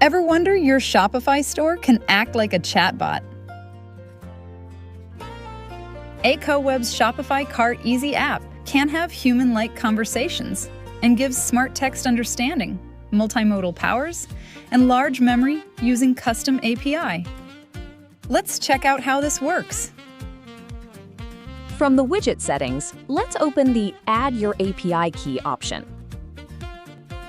Ever wonder your Shopify store can act like a chatbot? Acowebs' Shopify Cart Easy app can have human-like conversations and gives smart text understanding, multimodal powers, and large memory using custom API. Let's check out how this works. From the widget settings, let's open the Add Your API Key option.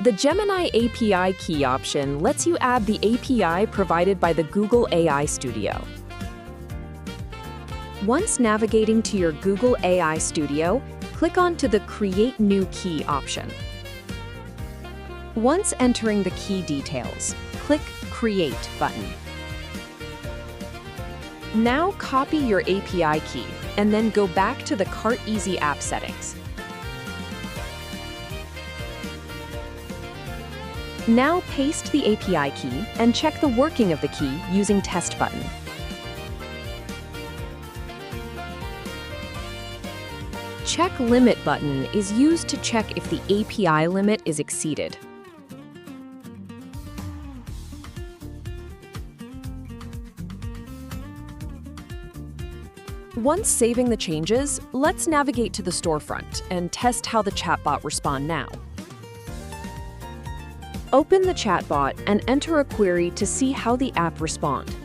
The Gemini API Key option lets you add the API provided by the Google AI Studio. Once navigating to your Google AI Studio, click onto the Create New Key option. Once entering the key details, click Create button. Now copy your API key and then go back to the Cart Easy app settings. Now paste the API key and check the working of the key using Test button. Check Limit button is used to check if the API limit is exceeded. Once saving the changes, let's navigate to the storefront and test how the chatbot responds now. Open the chatbot and enter a query to see how the app responds.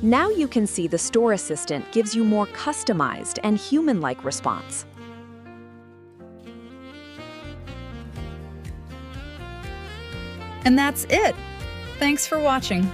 Now you can see the Store Assistant gives you more customized and human-like response. And that's it. Thanks for watching.